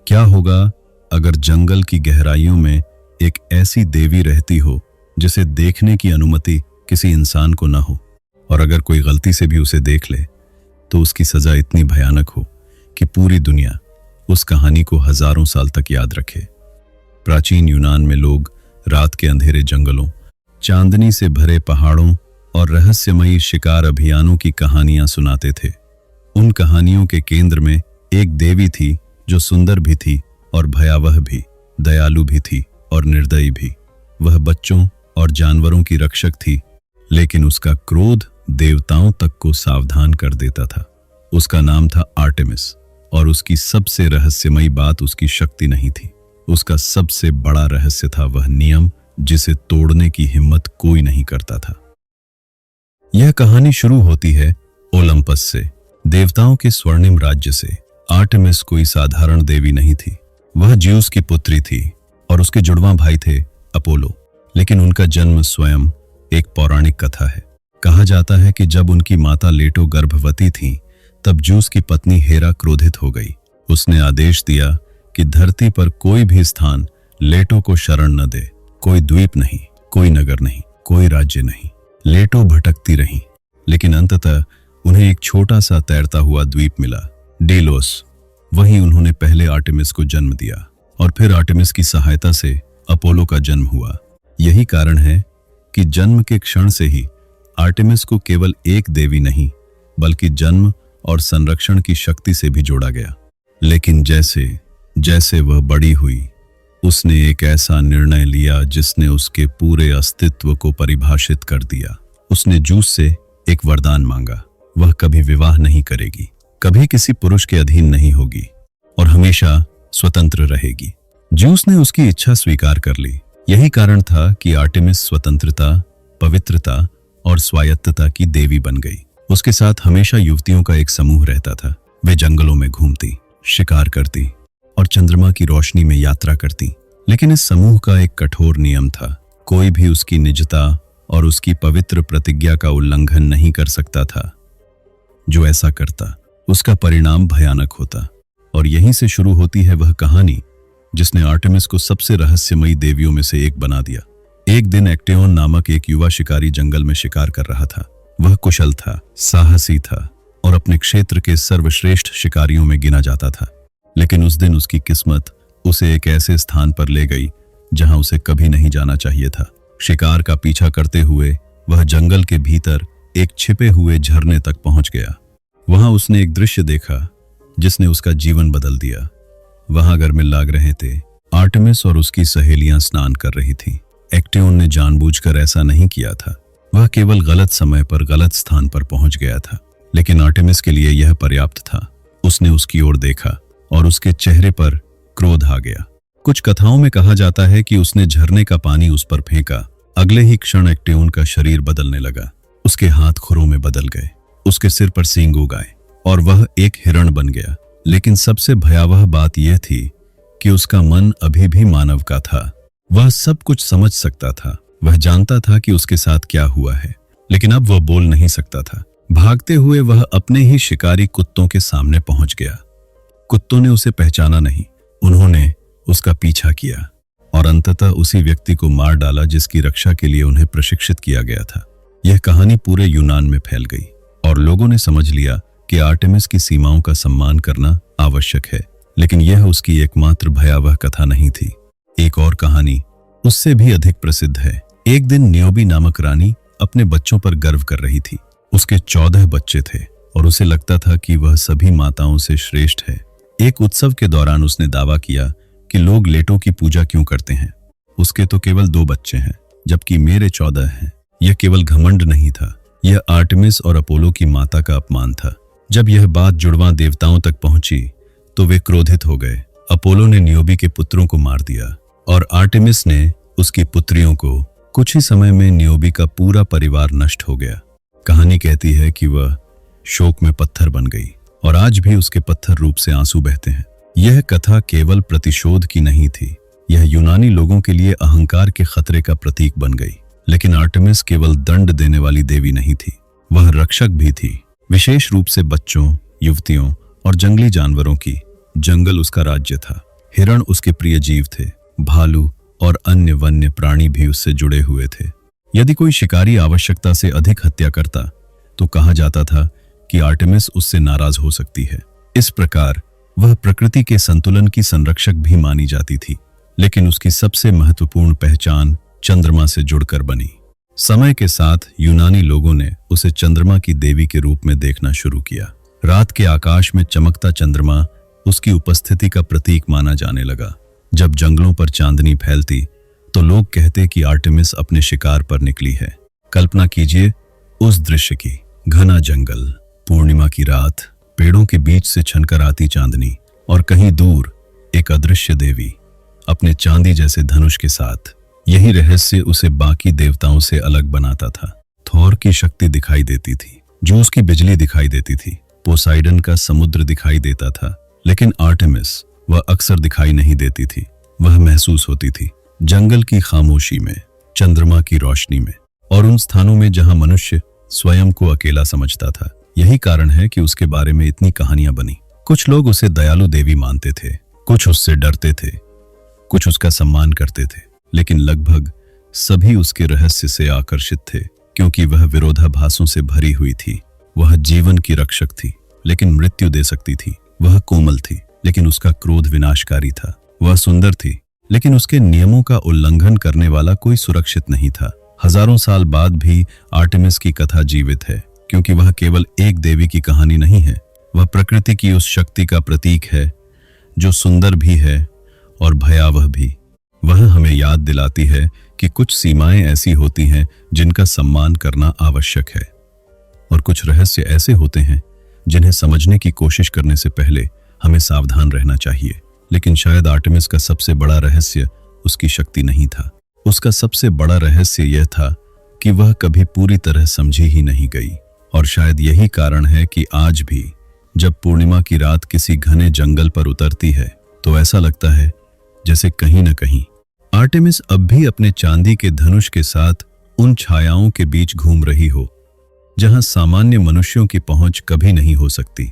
क्या होगा अगर जंगल की गहराइयों में एक ऐसी देवी रहती हो जिसे देखने की अनुमति किसी इंसान को ना हो, और अगर कोई गलती से भी उसे देख ले तो उसकी सजा इतनी भयानक हो कि पूरी दुनिया उस कहानी को हजारों साल तक याद रखे। प्राचीन यूनान में लोग रात के अंधेरे जंगलों, चांदनी से भरे पहाड़ों और रहस्यमयी शिकार अभियानों की कहानियां सुनाते थे। उन कहानियों के केंद्र में एक देवी थी जो सुंदर भी थी और भयावह भी, दयालु भी थी और निर्दयी भी। वह बच्चों और जानवरों की रक्षक थी, लेकिन उसका क्रोध देवताओं तक को सावधान कर देता था। उसका नाम था आर्टेमिस, और उसकी सबसे रहस्यमयी बात उसकी शक्ति नहीं थी। उसका सबसे बड़ा रहस्य था वह नियम जिसे तोड़ने की हिम्मत कोई नहीं करता था। यह कहानी शुरू होती है ओलंपस से, देवताओं के स्वर्णिम राज्य से। आर्टेमिस कोई साधारण देवी नहीं थी। वह ज्यूस की पुत्री थी और उसके जुड़वां भाई थे अपोलो। लेकिन उनका जन्म स्वयं एक पौराणिक कथा है। कहा जाता है कि जब उनकी माता लेटो गर्भवती थी तब ज्यूस की पत्नी हेरा क्रोधित हो गई। उसने आदेश दिया कि धरती पर कोई भी स्थान लेटो को शरण न दे। कोई द्वीप नहीं, कोई नगर नहीं, कोई राज्य नहीं। लेटो भटकती रहीं, लेकिन अंततः उन्हें एक छोटा सा तैरता हुआ द्वीप मिला, डेलोस। वहीं उन्होंने पहले आर्टेमिस को जन्म दिया और फिर आर्टेमिस की सहायता से अपोलो का जन्म हुआ। यही कारण है कि जन्म के क्षण से ही आर्टेमिस को केवल एक देवी नहीं बल्कि जन्म और संरक्षण की शक्ति से भी जोड़ा गया। लेकिन जैसे जैसे वह बड़ी हुई, उसने एक ऐसा निर्णय लिया जिसने उसके पूरे अस्तित्व को परिभाषित कर दिया। उसने ज्यूस से एक वरदान मांगा। वह कभी विवाह नहीं करेगी, कभी किसी पुरुष के अधीन नहीं होगी और हमेशा स्वतंत्र रहेगी। ज्यूस ने उसकी इच्छा स्वीकार कर ली। यही कारण था कि आर्टेमिस स्वतंत्रता, पवित्रता और स्वायत्तता की देवी बन गई। उसके साथ हमेशा युवतियों का एक समूह रहता था। वे जंगलों में घूमती, शिकार करती और चंद्रमा की रोशनी में यात्रा करती। लेकिन इस समूह का एक कठोर नियम था, कोई भी उसकी निजता और उसकी पवित्र प्रतिज्ञा का उल्लंघन नहीं कर सकता था। जो ऐसा करता उसका परिणाम भयानक होता। और यहीं से शुरू होती है वह कहानी जिसने आर्टेमिस को सबसे रहस्यमयी देवियों में से एक बना दिया। एक दिन एक्टेओन नामक एक युवा शिकारी जंगल में शिकार कर रहा था। वह कुशल था, साहसी था और अपने क्षेत्र के सर्वश्रेष्ठ शिकारियों में गिना जाता था। लेकिन उस दिन उसकी किस्मत उसे एक ऐसे स्थान पर ले गई जहां उसे कभी नहीं जाना चाहिए था। शिकार का पीछा करते हुए वह जंगल के भीतर एक छिपे हुए झरने तक पहुंच गया। वहां उसने एक दृश्य देखा जिसने उसका जीवन बदल दिया। वहां गर्मिल लाग रहे थे। आर्टेमिस और उसकी सहेलियां स्नान कर रही थीं। एक्टेओन ने जानबूझकर ऐसा नहीं किया था। वह केवल गलत समय पर गलत स्थान पर पहुंच गया था। लेकिन आर्टेमिस के लिए यह पर्याप्त था। उसने उसकी ओर देखा और उसके चेहरे पर क्रोध आ गया। कुछ कथाओं में कहा जाता है कि उसने झरने का पानी उस पर फेंका। अगले ही क्षण एक्टेओन का शरीर बदलने लगा। उसके हाथ खुरों में बदल गए, उसके सिर पर सींग उग आए और वह एक हिरण बन गया। लेकिन सबसे भयावह बात यह थी कि उसका मन अभी भी मानव का था। वह सब कुछ समझ सकता था। वह जानता था कि उसके साथ क्या हुआ है, लेकिन अब वह बोल नहीं सकता था। भागते हुए वह अपने ही शिकारी कुत्तों के सामने पहुंच गया। कुत्तों ने उसे पहचाना नहीं। उन्होंने उसका पीछा किया और अंततः उसी व्यक्ति को मार डाला जिसकी रक्षा के लिए उन्हें प्रशिक्षित किया गया था। यह कहानी पूरे यूनान में फैल गई और लोगों ने समझ लिया कि आर्टेमिस की सीमाओं का सम्मान करना आवश्यक है। लेकिन यह उसकी एकमात्र भयावह कथा नहीं थी। एक और कहानी उससे भी अधिक प्रसिद्ध है। एक दिन नियोबी नामक रानी अपने बच्चों पर गर्व कर रही थी। उसके 14 बच्चे थे और उसे लगता था कि वह सभी माताओं से श्रेष्ठ है। एक उत्सव के दौरान उसने दावा किया कि लोग लेटो की पूजा क्यों करते हैं, उसके तो केवल 2 बच्चे हैं जबकि मेरे 14 हैं। यह केवल घमंड नहीं था, यह आर्टेमिस और अपोलो की माता का अपमान था। जब यह बात जुड़वां देवताओं तक पहुंची तो वे क्रोधित हो गए। अपोलो ने नियोबी के पुत्रों को मार दिया और आर्टेमिस ने उसकी पुत्रियों को। कुछ ही समय में नियोबी का पूरा परिवार नष्ट हो गया। कहानी कहती है कि वह शोक में पत्थर बन गई और आज भी उसके पत्थर रूप से आंसू बहते हैं। यह कथा केवल प्रतिशोध की नहीं थी, यह यूनानी लोगों के लिए अहंकार के खतरे का प्रतीक बन गई। लेकिन आर्टेमिस केवल दंड देने वाली देवी नहीं थी, वह रक्षक भी थी, विशेष रूप से बच्चों, युवतियों और जंगली जानवरों की। जंगल उसका राज्य था हिरण उसके प्रिय जीव थे, भालू और अन्य वन्य प्राणी भी उससे जुड़े हुए थे। यदि कोई शिकारी आवश्यकता से अधिक हत्या करता तो कहा जाता था कि आर्टेमिस उससे नाराज हो सकती है। इस प्रकार वह प्रकृति के संतुलन की संरक्षक भी मानी जाती थी। लेकिन उसकी सबसे महत्वपूर्ण पहचान चंद्रमा से जुड़कर बनी। समय के साथ यूनानी लोगों ने उसे चंद्रमा की देवी के रूप में देखना शुरू किया। रात के आकाश में चमकता चंद्रमा उसकी उपस्थिति का प्रतीक माना जाने लगा। जब जंगलों पर चांदनी फैलती तो लोग कहते कि आर्टेमिस अपने शिकार पर निकली है। कल्पना कीजिए उस दृश्य की, घना जंगल, पूर्णिमा की रात, पेड़ों के बीच से छनकर आती चांदनी और कहीं दूर एक अदृश्य देवी अपने चांदी जैसे धनुष के साथ। यही रहस्य उसे बाकी देवताओं से अलग बनाता था। थोर की शक्ति दिखाई देती थी, जूस की बिजली दिखाई देती थी, पोसाइडन का समुद्र दिखाई देता था, लेकिन आर्टेमिस वह अक्सर दिखाई नहीं देती थी। वह महसूस होती थी, जंगल की खामोशी में, चंद्रमा की रोशनी में और उन स्थानों में जहां मनुष्य स्वयं को अकेला समझता था। यही कारण है कि उसके बारे में इतनी कहानियां बनी। कुछ लोग उसे दयालु देवी मानते थे, कुछ उससे डरते थे, कुछ उसका सम्मान करते थे, लेकिन लगभग सभी उसके रहस्य से आकर्षित थे, क्योंकि वह विरोधाभासों से भरी हुई थी। वह जीवन की रक्षक थी, लेकिन मृत्यु दे सकती थी। वह कोमल थी, लेकिन उसका क्रोध विनाशकारी था। वह सुंदर थी, लेकिन उसके नियमों का उल्लंघन करने वाला कोई सुरक्षित नहीं था। हजारों साल बाद भी आर्टेमिस की कथा जीवित है, क्योंकि वह केवल एक देवी की कहानी नहीं है। वह प्रकृति की उस शक्ति का प्रतीक है जो सुंदर भी है और भयावह भी। वह हमें याद दिलाती है कि कुछ सीमाएं ऐसी होती हैं जिनका सम्मान करना आवश्यक है, और कुछ रहस्य ऐसे होते हैं जिन्हें समझने की कोशिश करने से पहले हमें सावधान रहना चाहिए। लेकिन शायद आर्टेमिस का सबसे बड़ा रहस्य उसकी शक्ति नहीं था। उसका सबसे बड़ा रहस्य यह था कि वह कभी पूरी तरह समझी ही नहीं गई। और शायद यही कारण है कि आज भी जब पूर्णिमा की रात किसी घने जंगल पर उतरती है तो ऐसा लगता है जैसे कहीं न कहीं आर्टेमिस अब भी अपने चांदी के धनुष के साथ उन छायाओं के बीच घूम रही हो जहां सामान्य मनुष्यों की पहुंच कभी नहीं हो सकती।